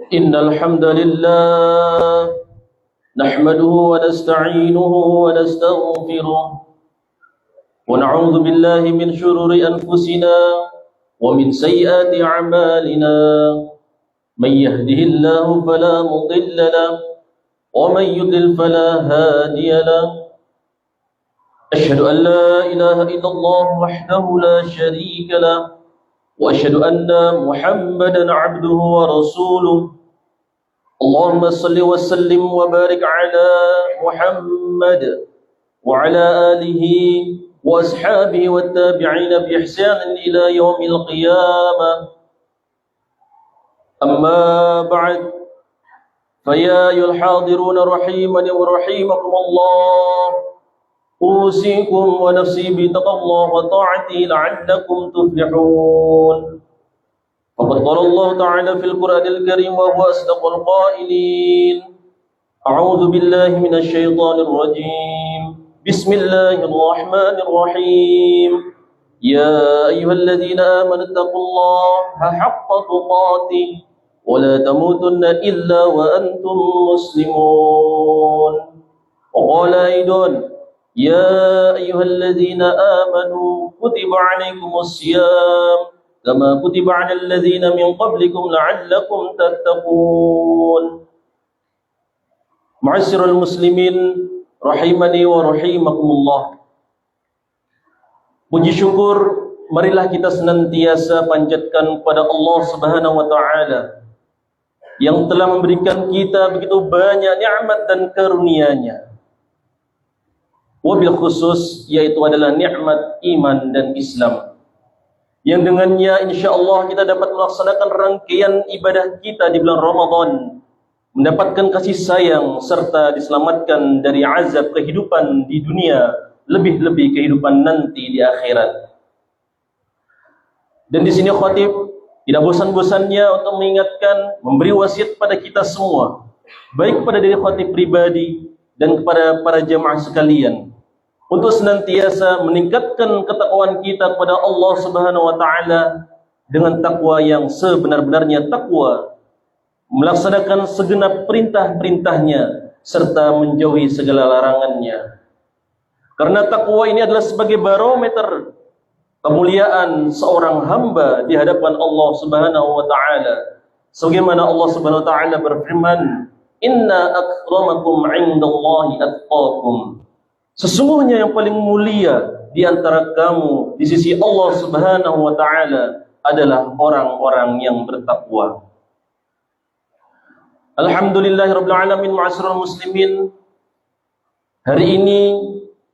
إن الحمد لله نحمده ونستعينه ونستغفره ونعوذ بالله من شرور أنفسنا ومن سيئات أعمالنا. من يهده الله فلا مضل له ومن يضلل فلا هادي له. أشهد أن لا إله إلا الله وحده لا شريك له وأشهد أن محمدا عبده ورسوله. اللهم صل وسلم وبارك على محمد وعلى آله وأصحابه والتابعين بإحسان إلى يوم القيامة. أما بعد، فيا أيها الحاضرون رحيمني ورحيمكم الله، أوصيكم ونفسي بتقوى الله وطاعته لعلكم تفلحون. فقد قال الله تعالى في القرآن الكريم وهو أصدق القائلين: أعوذ بالله من الشيطان الرجيم، بسم الله الرحمن الرحيم. يا أيها الذين آمنوا اتقوا الله حق تقاته ولا تموتن إلا وأنتم مسلمون. وقال أيضا: يا أيها الذين آمنوا كتب عليكم الصيام كما كتب على الذين من قبلكم لعلكم تتقون. Ma'asyiral muslimin rahimani wa rahimakumullah. Puji syukur marilah kita senantiasa panjatkan kepada Allah Subhanahu wa taala yang telah memberikan kita begitu banyak nikmat dan karunia-Nya. Wabil khusus yaitu adalah nikmat iman dan Islam, yang dengannya insyaallah kita dapat melaksanakan rangkaian ibadah kita di bulan Ramadan, mendapatkan kasih sayang serta diselamatkan dari azab kehidupan di dunia, lebih-lebih kehidupan nanti di akhirat. Dan di sini khatib tidak bosan-bosannya untuk mengingatkan, memberi wasiat pada kita semua, baik kepada diri khatib pribadi dan kepada para jemaah sekalian, untuk senantiasa meningkatkan ketakwaan kita kepada Allah Subhanahu wa taala dengan takwa yang sebenar-benarnya takwa, melaksanakan segenap perintah-perintahnya serta menjauhi segala larangannya. Karena takwa ini adalah sebagai barometer kemuliaan seorang hamba di hadapan Allah Subhanahu wa taala. Sebagaimana Allah Subhanahu wa taala berfirman, "Inna akramakum 'indallahi atqakum." Sesungguhnya yang paling mulia di antara kamu di sisi Allah Subhanahu wa taala adalah orang-orang yang bertakwa. Alhamdulillahirabbil alamin, ma'asyiral muslimin. Hari ini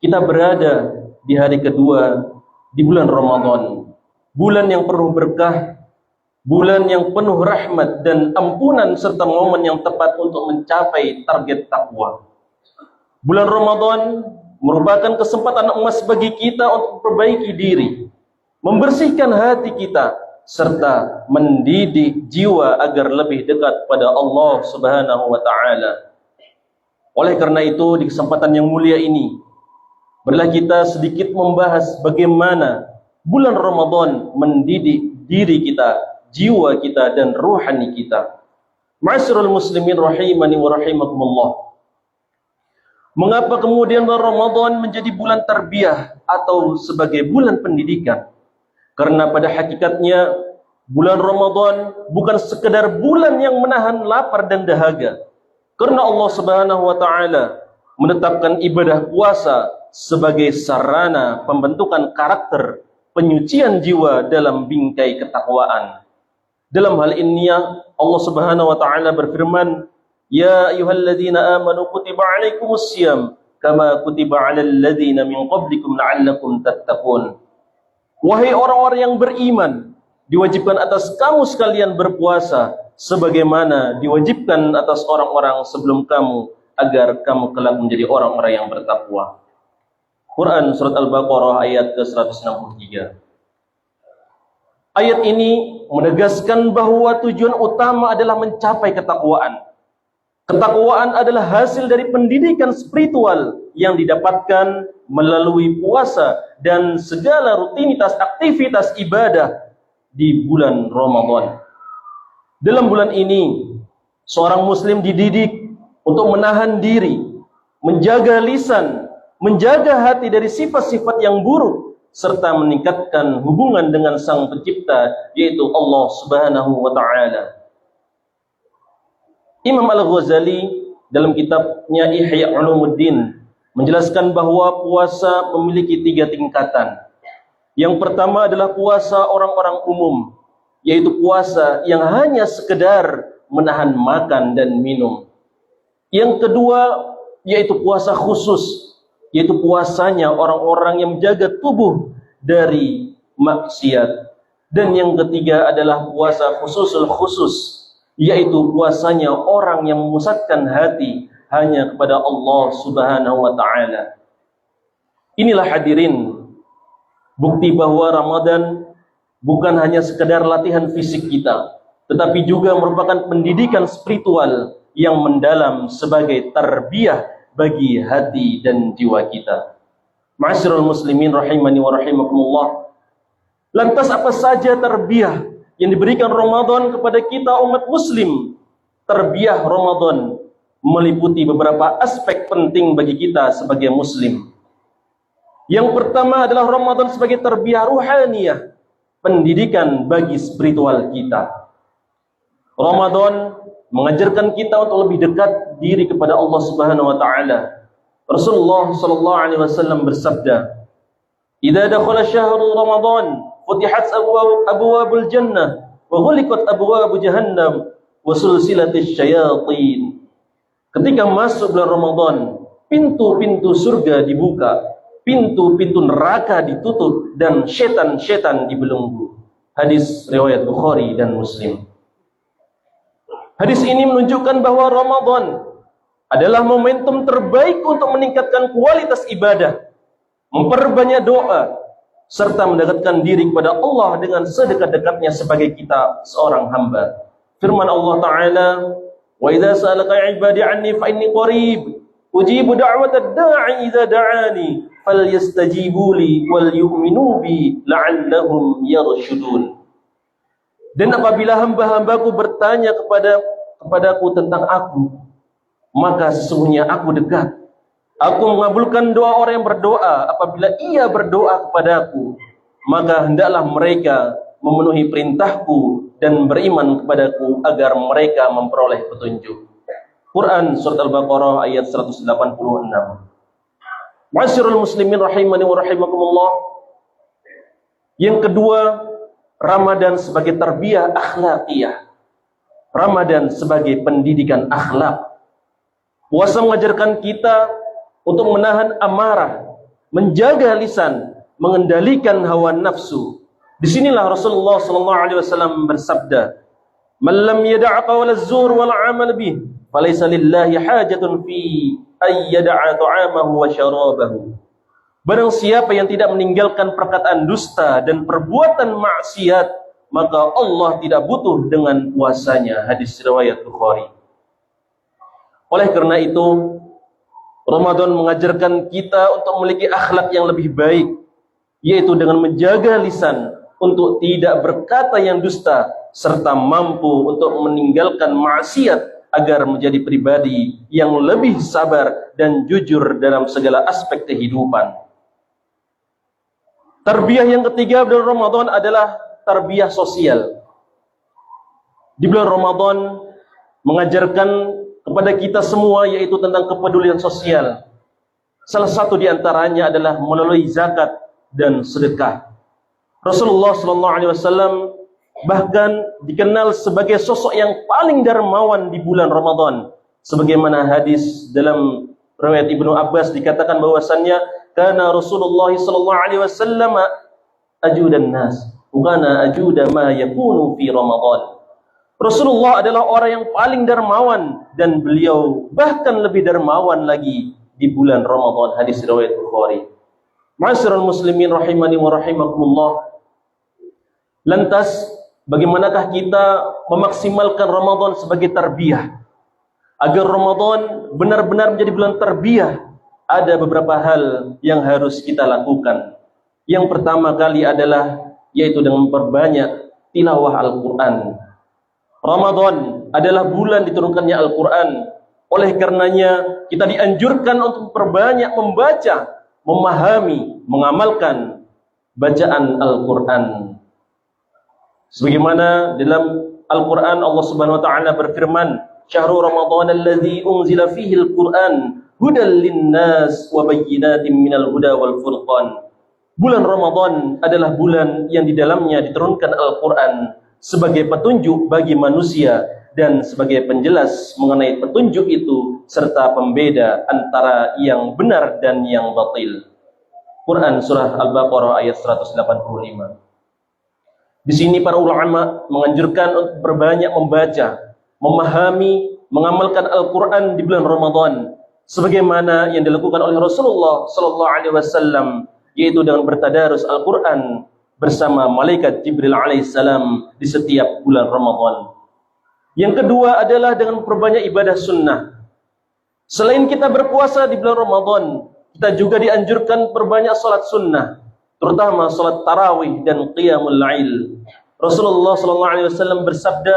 kita berada di hari kedua di bulan Ramadan, bulan yang penuh berkah, bulan yang penuh rahmat dan ampunan serta momen yang tepat untuk mencapai target takwa. Bulan Ramadan merupakan kesempatan emas bagi kita untuk memperbaiki diri, membersihkan hati kita, serta mendidik jiwa agar lebih dekat pada Allah Subhanahu wa taala. Oleh karena itu, di kesempatan yang mulia ini, marilah kita sedikit membahas bagaimana bulan Ramadan mendidik diri kita, jiwa kita dan ruhani kita. Ma'asyiral muslimin rahimani wa rahimakumullah. Mengapa kemudian bulan Ramadan menjadi bulan tarbiyah atau sebagai bulan pendidikan? Karena pada hakikatnya bulan Ramadan bukan sekedar bulan yang menahan lapar dan dahaga. Karena Allah Subhanahu wa taala menetapkan ibadah puasa sebagai sarana pembentukan karakter, penyucian jiwa dalam bingkai ketakwaan. Dalam hal ini Allah Subhanahu wa taala berfirman, "Ya ayyuhalladzina amanu kutiba 'alaikumussyiyam kama kutiba 'alal ladzina min qablikum la'allakum tattaqun." Wahai orang-orang yang beriman, diwajibkan atas kamu sekalian berpuasa sebagaimana diwajibkan atas orang-orang sebelum kamu agar kamu kelak menjadi orang-orang yang bertakwa. Quran surat Al-Baqarah ayat ke-163. Ayat ini menegaskan bahwa tujuan utama adalah mencapai ketakwaan. Ketakwaan adalah hasil dari pendidikan spiritual yang didapatkan melalui puasa dan segala rutinitas aktivitas ibadah di bulan Ramadan. Dalam bulan ini Seorang muslim dididik untuk menahan diri, menjaga lisan, menjaga hati dari sifat-sifat yang buruk, serta meningkatkan hubungan dengan Sang Pencipta, yaitu Allah Subhanahu wa Ta'ala. Imam Al-Ghazali dalam kitabnya Ihya Ulumuddin menjelaskan bahwa puasa memiliki 3 tingkatan. Yang pertama adalah puasa orang-orang umum, yaitu puasa yang hanya sekedar menahan makan dan minum. Yang kedua yaitu puasa khusus, yaitu puasanya orang-orang yang menjaga tubuh dari maksiat. Dan yang ketiga adalah puasa khususul khusus, yaitu puasanya orang yang memusatkan hati hanya kepada Allah Subhanahu wa Ta'ala. Inilah hadirin, bukti bahwa Ramadan bukan hanya sekedar latihan fisik kita, tetapi juga merupakan pendidikan spiritual yang mendalam sebagai tarbiyah bagi hati dan jiwa kita. Ma'asyiral muslimin rahimani wa rahimakumullah. Lantas apa saja tarbiyah yang diberikan Ramadan kepada kita umat muslim? Tarbiyah Ramadan meliputi beberapa aspek penting bagi kita sebagai muslim. Yang pertama adalah Ramadan sebagai tarbiyah ruhaniyah, pendidikan bagi spiritual kita. Ramadan mengajarkan kita untuk lebih dekat diri kepada Allah Subhanahu wa Ta'ala. Rasulullah sallallahu alaihi wasallam bersabda, "Idza dakhala syahru Ramadan, futihat abwabul jannah wa ghuliqat abwabu jahannam wa sulsilatis syayatin." Ketika masuk bulan Ramadan, pintu-pintu surga dibuka, pintu-pintu neraka ditutup, dan setan-setan dibelenggu. Hadis riwayat Bukhari dan Muslim. Hadis ini menunjukkan bahwa Ramadan adalah momentum terbaik untuk meningkatkan kualitas ibadah, memperbanyak doa, serta mendekatkan diri kepada Allah dengan sedekat-dekatnya sebagai kita seorang hamba. Firman Allah Ta'ala, "Wa idza sa'alaka 'ibadi 'anni fa inni qarib, ujibu da'watad da'i idza da'ani, falyastajibu li wal yu'minu bi la'allahum yarshudun." Dan apabila hamba-hambaku bertanya kepadaku tentang aku, maka sesungguhnya aku dekat. Aku mengabulkan doa orang yang berdoa. Apabila ia berdoa kepadaku, maka hendaklah mereka memenuhi perintahku dan beriman kepadaku agar mereka memperoleh petunjuk. Quran Surat Al-Baqarah ayat 186. Ma'asyiral muslimin rahimani wa rahimakumullah. Yang kedua, Ramadan sebagai tarbiyah akhlaqiyah. Ramadan sebagai pendidikan akhlak. Puasa mengajarkan kita untuk menahan amarah, menjaga lisan, mengendalikan hawa nafsu. Disinilah Rasulullah SAW bersabda, "Man lam yada' qawla az-zur wal 'amal bih, falaysa lillahi hajatun fi ay yada'a ta'amahu wa syarabahu." Barang siapa yang tidak meninggalkan perkataan dusta dan perbuatan maksiat, maka Allah tidak butuh dengan puasanya. Hadis riwayat Bukhari. Oleh karena itu, Ramadan mengajarkan kita untuk memiliki akhlak yang lebih baik, yaitu dengan menjaga lisan untuk tidak berkata yang dusta, serta mampu untuk meninggalkan maksiat agar menjadi pribadi yang lebih sabar dan jujur dalam segala aspek kehidupan. Tarbiyah yang ketiga bulan Ramadan adalah tarbiyah sosial. Di bulan Ramadan mengajarkan kepada kita semua yaitu tentang kepedulian sosial. Salah satu di antaranya adalah melalui zakat dan sedekah. Rasulullah SAW bahkan dikenal sebagai sosok yang paling dermawan di bulan Ramadan. Sebagaimana hadis dalam riwayat Ibnu Abbas dikatakan bahwasannya kana Rasulullah SAW ajudan nas, kana ajuda ma yakunu fi Ramadan. Rasulullah adalah orang yang paling dermawan dan beliau bahkan lebih dermawan lagi di bulan Ramadan. Hadis riwayat Bukhari. Ma'asyiral muslimin rahimani wa rahimakumullah. Lantas bagaimanakah kita memaksimalkan Ramadan sebagai tarbiyah? Agar Ramadan benar-benar menjadi bulan tarbiyah, ada beberapa hal yang harus kita lakukan. Yang pertama kali adalah yaitu dengan memperbanyak tilawah Al-Quran. Ramadan adalah bulan diturunkannya Al-Quran. Oleh karenanya kita dianjurkan untuk perbanyak membaca, memahami, mengamalkan bacaan Al-Quran. Sebagaimana dalam Al-Quran Allah Subhanahu wa taala berfirman, "Syahrul Ramadan allazi unzila fihi al-Quran hudan lin-nas wa bayyinatin minal huda wal furqan." Bulan Ramadan adalah bulan yang di dalamnya diturunkan Al-Quran sebagai petunjuk bagi manusia dan sebagai penjelas mengenai petunjuk itu serta pembeda antara yang benar dan yang batil. Quran surah Al-Baqarah ayat 185. Di sini para ulama menganjurkan untuk berbanyak membaca, memahami, mengamalkan Al-Quran di bulan Ramadan sebagaimana yang dilakukan oleh Rasulullah sallallahu alaihi wasallam, yaitu dengan bertadarus Al-Quran bersama malaikat Jibril alaihissalam di setiap bulan Ramadan. Yang kedua adalah dengan perbanyak ibadah sunnah. Selain kita berpuasa di bulan Ramadan, kita juga dianjurkan perbanyak salat sunnah, terutama salat tarawih dan qiyamul lail. Rasulullah sallallahu alaihi wasallam bersabda,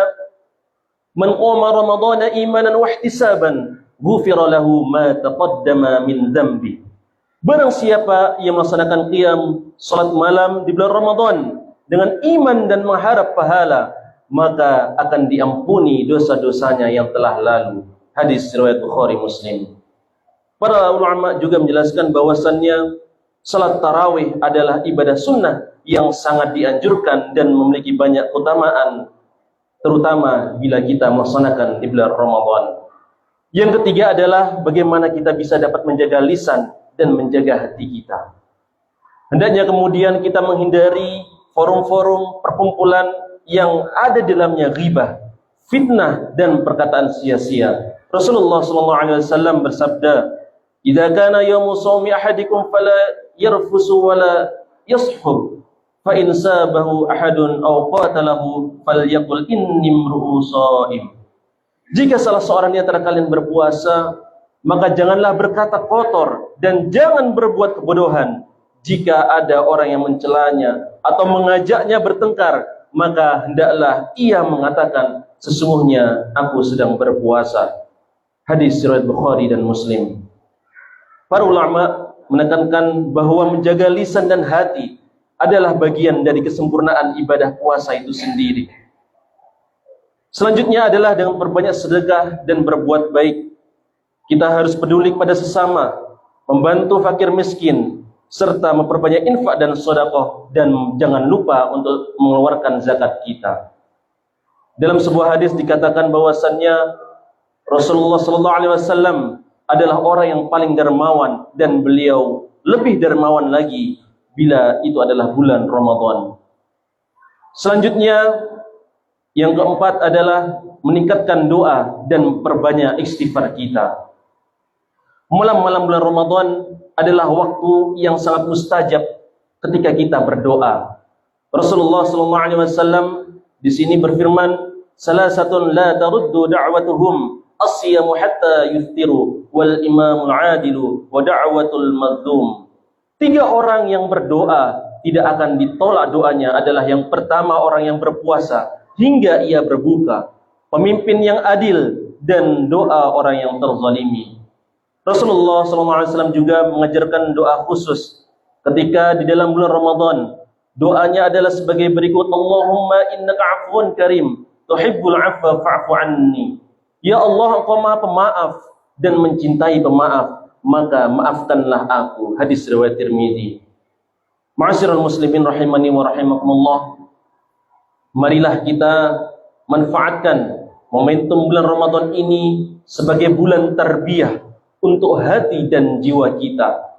"Man qama ramadhana imanan wa ihtisaban, ghufira lahu ma taqaddama min dhanbi." Barang siapa yang melaksanakan qiyam salat malam di bulan Ramadan dengan iman dan mengharap pahala, maka akan diampuni dosa-dosanya yang telah lalu. Hadis riwayat Bukhari Muslim. Para ulama juga menjelaskan bahwasannya salat tarawih adalah ibadah sunnah yang sangat dianjurkan dan memiliki banyak keutamaan, terutama bila kita melaksanakan di bulan Ramadan. Yang ketiga adalah bagaimana kita bisa dapat menjaga lisan dan menjaga hati kita. Hendaknya kemudian kita menghindari forum-forum perkumpulan yang ada dalamnya ghibah, fitnah dan perkataan sia-sia. Rasulullah SAW bersabda, "Idza kana yaumu shaumi ahadikum fala yarfusu wala yashhub, fa in sabahu ahadun aw qatalahu falyaqul inni imru'u shaim." Jika salah seorang di antara kalian berpuasa, maka janganlah berkata kotor dan jangan berbuat kebodohan. Jika ada orang yang mencelanya atau mengajaknya bertengkar, maka hendaklah ia mengatakan, "Sesungguhnya aku sedang berpuasa." Hadis riwayat Bukhari dan Muslim. Para ulama menekankan bahwa menjaga lisan dan hati adalah bagian dari kesempurnaan ibadah puasa itu sendiri. Selanjutnya adalah dengan berbanyak sedekah dan berbuat baik. Kita harus peduli kepada sesama, membantu fakir miskin, serta memperbanyak infak dan sedekah, dan jangan lupa untuk mengeluarkan zakat kita. Dalam sebuah hadis dikatakan bahwasannya Rasulullah SAW adalah orang yang paling dermawan, dan beliau lebih dermawan lagi bila itu adalah bulan Ramadan. Selanjutnya, yang keempat adalah meningkatkan doa dan perbanyak istighfar kita. Malam-malam bulan Ramadan adalah waktu yang sangat mustajab ketika kita berdoa. Rasulullah SAW di sini berfirman, "Salasatun la taruddu da'watuhum as-siyamu hatta yuftiru wal imamul adilu wa da'watul mazlum." 3 orang yang berdoa tidak akan ditolak doanya adalah yang pertama orang yang berpuasa hingga ia berbuka, pemimpin yang adil, dan doa orang yang terzalimi. Rasulullah SAW juga mengajarkan doa khusus ketika di dalam bulan Ramadan. Doanya adalah sebagai berikut, "Allahumma innaka afuun karim, tuhibbul afwa fa'fu anni." Ya Allah, Engkau Maha Pemaaf dan mencintai pemaaf, maka maafkanlah aku. Hadis riwayat Tirmizi. Ma'asyiral muslimin rahimani wa rahimakumullah. Marilah kita manfaatkan momentum bulan Ramadan ini sebagai bulan tarbiyah untuk hati dan jiwa kita.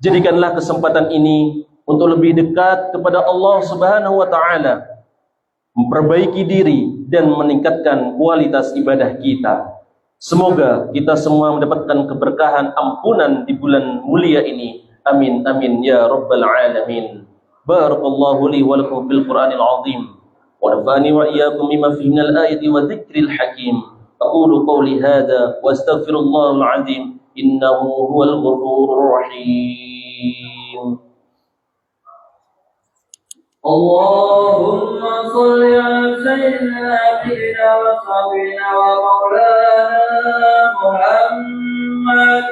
Jadikanlah kesempatan ini untuk lebih dekat kepada Allah Subhanahu wa taala, memperbaiki diri dan meningkatkan kualitas ibadah kita. Semoga kita semua mendapatkan keberkahan ampunan di bulan mulia ini. Amin amin ya rabbal alamin. Barakallahu li wa lakum fil Qur'anil azim. Wa nafa'ani wa iyyakum bima fihi minal ayati wa dzikril hakim. Aqulu qawli hadza wa astaghfirullahal azim. Innahu huwal ghafurur rahim. Allahumma shalli ala سيدنا نبينا وصحبنا ومولانا محمد.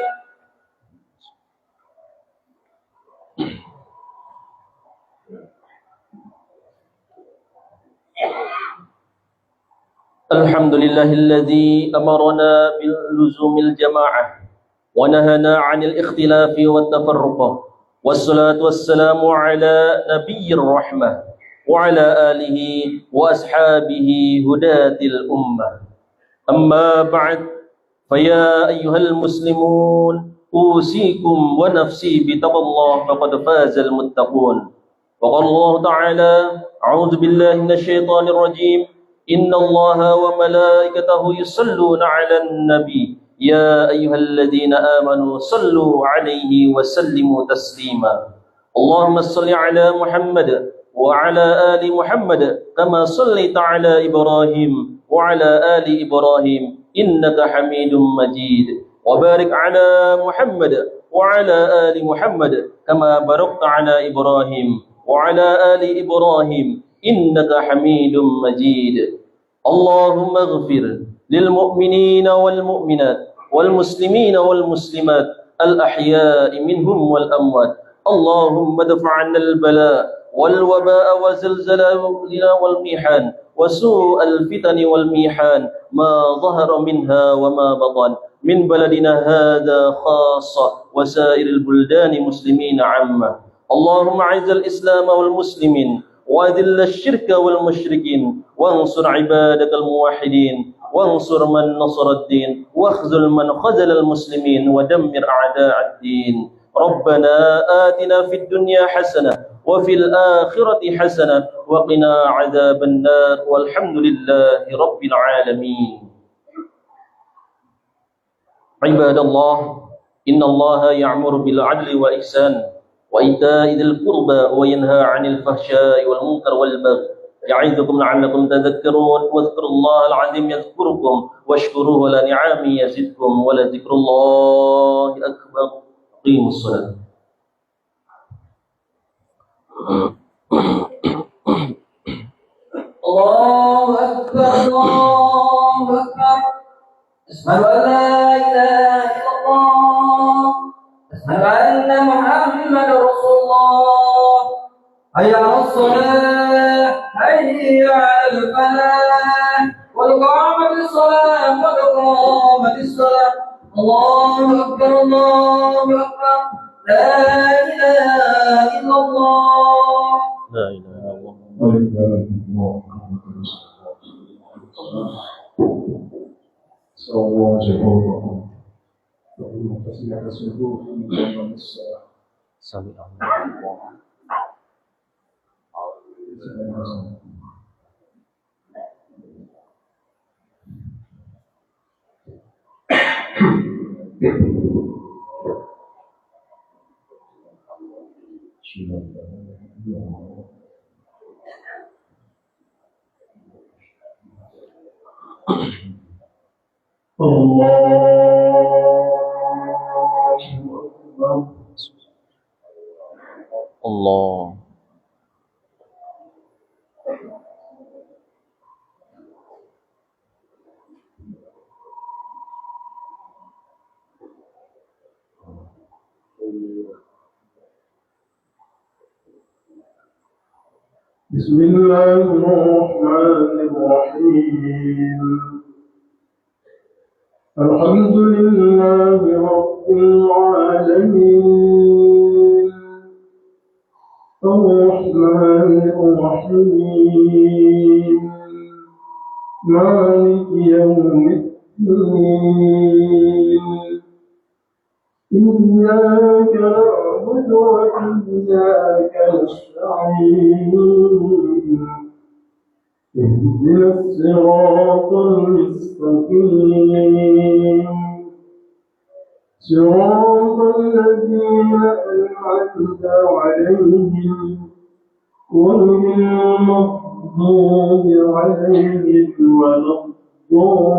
الحمد لله الذي أمرنا بلزوم الجماعة ونهنا عن الاختلاف والتفرق، والصلاة والسلام على نبي الرحمة وعلى آله وأصحابه هداة الأمة. أما بعد، فيا أيها المسلمون أوصيكم ونفسي بتقوى الله فقد فاز المتقون. وقال الله تعالى: أعوذ بالله من الشيطان الرجيم، إن الله وملائكته يصلون على النبي يا أيها الذين آمنوا صلوا عليه وسلموا تسليما. اللهم صل على محمد وعلى آل محمد كما صليت على إبراهيم وعلى آل إبراهيم إنك حميد مجيد، وبارك على محمد وعلى آل محمد كما باركت على إبراهيم وعلى آل إبراهيم إنك حميد مجيد. اللهم اغفر للمؤمنين والمؤمنات والمسلمين والمسلمات الأحياء منهم والأموات. اللهم ادفع عنا البلاء والوباء وزلزال والميحان وسوء الفتن والميحان ما ظهر منها وما بطن من بلدنا هذا خاصة وسائر البلدان مسلمين عامة. اللهم أعز الإسلام والمسلمين وأذل الشرك والمشركين وانصر عبادك الموحدين وانصر من نصر الدين واخذل من خذل المسلمين ودمر أعداء الدين. ربنا آتنا في الدنيا حسنة وفي الآخرة حسنة وقنا عذاب النار والحمد لله رب العالمين. عباد الله، إن الله يأمر بالعدل والإحسان وإيتاء ذي القربى وينهى عن الفحشاء والمنكر والبغي يعظكم لعلكم تذكرون. واذكروا الله العظيم يذكركم واشكروه على نعمه يزدكم ولذكر الله أكبر. قيموا الصلاة. الله أكبر الله أكبر. أشهد أن لا إله إلا الله. أشهد أن محمدا رسول الله. حي على الصلاة حي على الفلاح قد قامت الصلاة قد قامت الصلاة. الله أكبر الله أكبر. لا إله إلا الله. لا إله إلا الله. لا إله إلا الله. صلى الله عليه وسلم. وإن تسمع سلوك من الصلاة. سمع الله. Allah. بسم الله الرحمن الرحيم. الحمد لله رب العالمين الرحمن الرحيم مالك يوم الدين. إياك نعبد وإياك نستعين. اهدنا الصراط المستقيم صراط الذين أنعمت عليهم غير المغضوب عليهم ولا الضالين.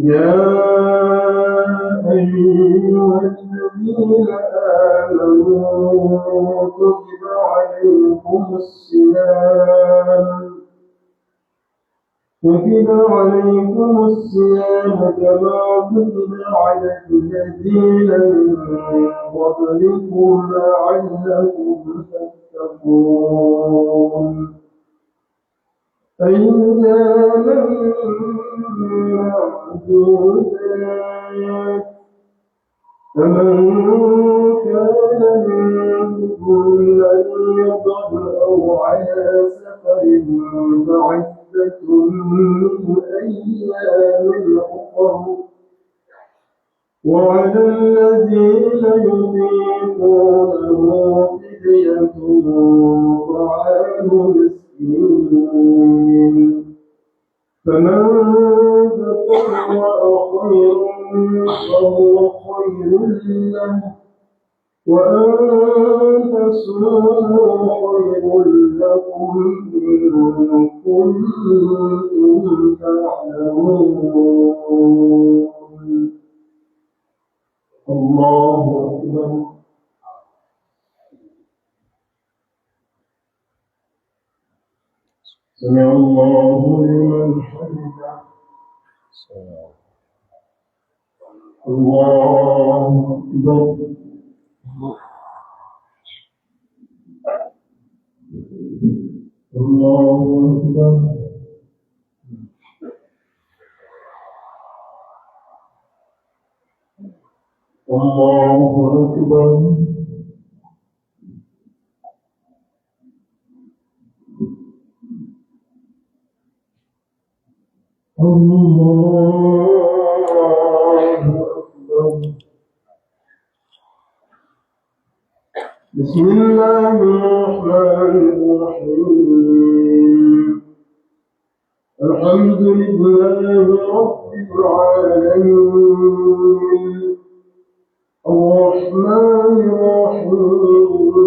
يا أيها الذين آمنوا كتب عليكم الصيام كما كتب على الذين من قبلكم لعلكم تتقون أياما معدودات فمن كان منكم مريضا أو على سفر فعدة من أيام أخر وعلى الذين يطيقونه فدية طعام مسكين فمن تطوع خيرا فهو خير له وأن تصوموا خير لكم إن كنتم تعلمون الله أكبر سمع الله لمن حمده الله أكبر الله أكبر الله أكبر الله أكبر بسم الله الرحمن الرحيم الحمد لله رب العالمين الرحمن الرحيم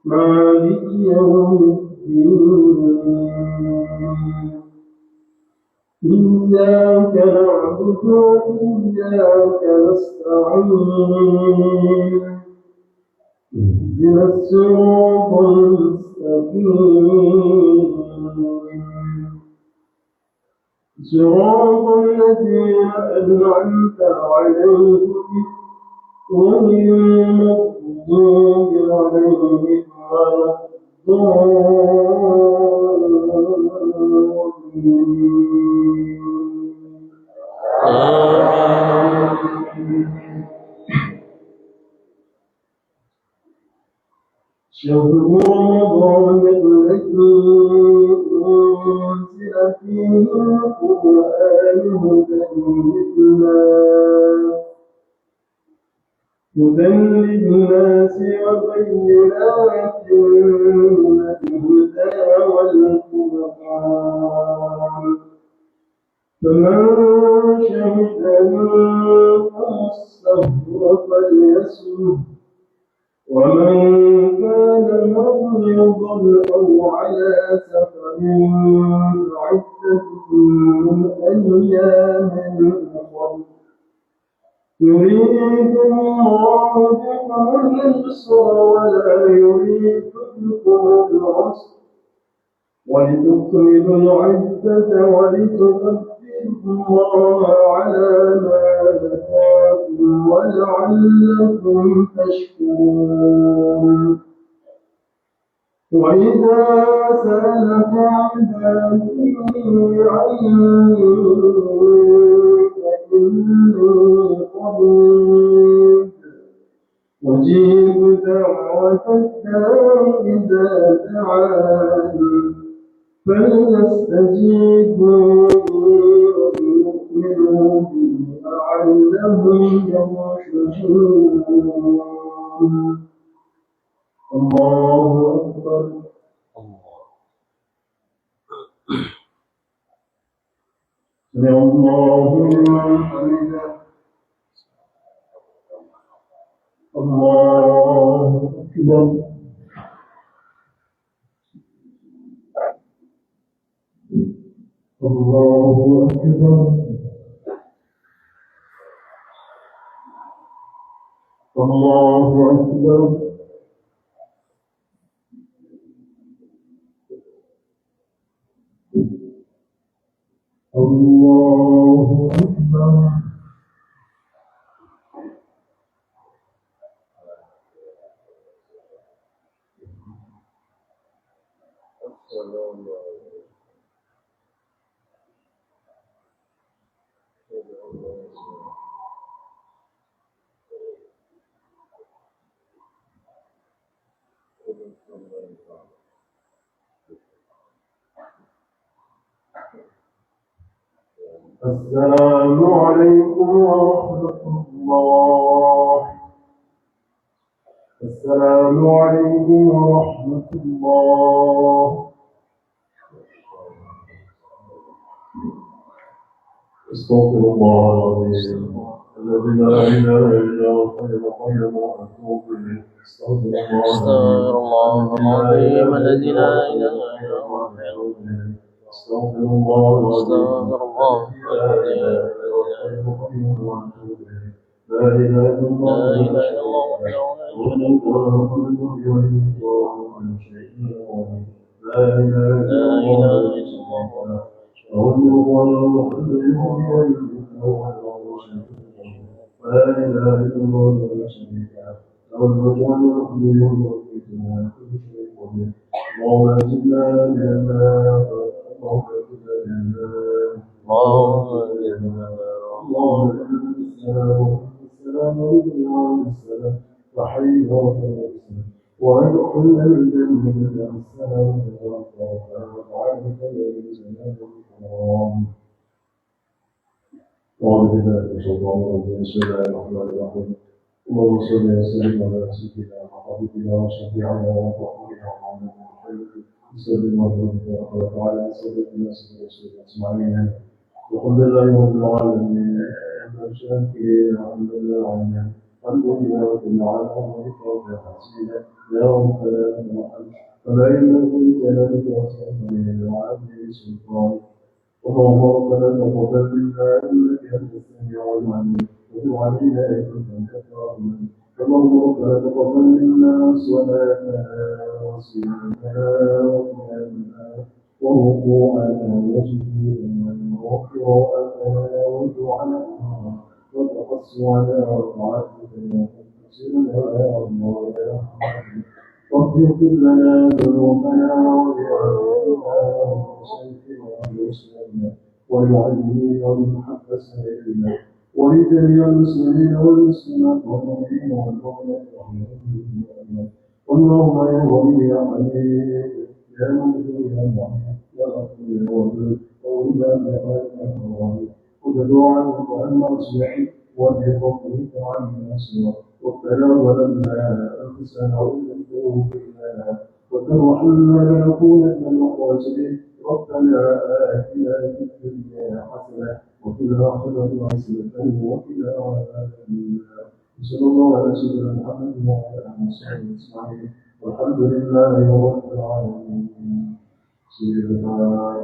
مالك يوم الدين إياك نعبد وإياك نستعين اهدنا الصراط المستقيم صراط الذين أنعمت عليهم غير المغضوب عليهم ولا الضالين شهر رمضان الذي أنزل فيه القرآن هدى للناس وبينات من الهدى والفرقان فمن شهد منكم الشهر فليصمه ومن كان مريضا أو على سفر فعدة من أيام أخر يريد الله بكم اليسر ولا يريد بكم العسر ولتكملوا العدة ولتكبروا الله على ما هداكم ولعلكم تشكرون وإذا سألك عبادي عني فإني قريب أجيب دعوة الداع إذا دعاني فليستجيبوا لي وليؤمنوا بي لعلهم يرشدون الله أكبر سمع الله لمن حمده الله أكبر الله أكبر الله أكبر الله أكبر السلام عليكم ورحمة الله السلام عليكم ورحمة الله استغفر الله العظيم الذي لا إله إلا هو الحي القيوم وأتوب إليه أستغفر الله العظيم الذي لا إله إلا هو الحي القيوم. استغفر الله أستغفر الله العظيم لا إله إلا الله لا إله إلا الله وحده لا شريك له. لا إله لا إله إلا الله لا إله إلا الله ولا شريك له له الملك والحمد لله كل شيء قدير اللهم أجبنا لنا اللهم أجبنا لنا اللهم السلام عليكم السلام وحينا وسلام وادخلنا الجنة السلام وعافية الجنة الكرام أعوذ بالله من الشيطان الرجيم بسم الله الرحمن الرحيم اللهم صل وسلم على سيدنا وحبيبنا وشفيعنا وطهورنا محمد صلى الله عليه وسلم أجمعين الحمد لله رب العالمين الشاكرين الحمد لله الحمد لله رب العالمين يا رب العالمين فلا يملك جلالك وسلطانك وعدل سلطانك اللهم ربنا تقبل منا انك انت السميع العليم وتب علينا انك انت الرحمن اللهم ربنا تقبل منا صلاتنا وصيامنا وقيامنا وركوعنا وسجودنا وقراءتنا ودعاءنا وتقصنا وطاعتنا وتقصرنا يا الله يا رحمن واغفر لنا ذنوبنا وذنوبنا وشيخنا ومسلمنا ولمعلمين ولمحدثنا ولجميع المسلمين والمسلمات والمؤمنين والمؤمنات اللهم يا ولي يا حميد يا مغفور يا معين يا غفور يا ودود وإذا بخير وتدعو عنك عن مرسلك وبفضلك عن ناصرك وابتلى ولما أنفسنا وإنه لنا وترحمنا لنكونن من الخاسرين ربنا آتنا في الدنيا حسنة وفي الآخرة حسنة وقنا عذاب النار صلى الله على سيدنا محمد وعلى آله وصحبه أجمعين والحمد لله رب العالمين سيدنا الله يا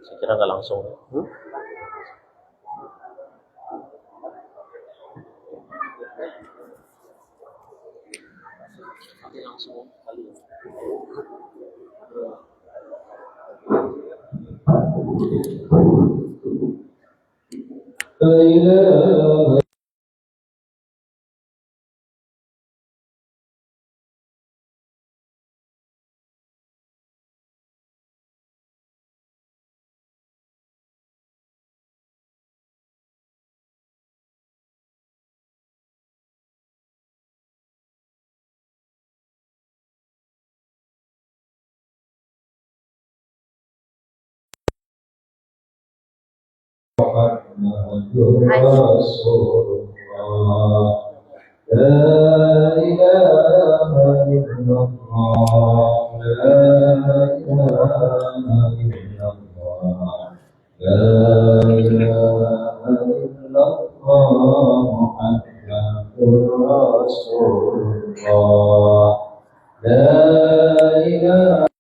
saya kira nggak langsung. Langsung kali ya. رسول الله لا إله إلا الله لا إله إلا الله لا إله إلا الله محمد رسول الله لا إله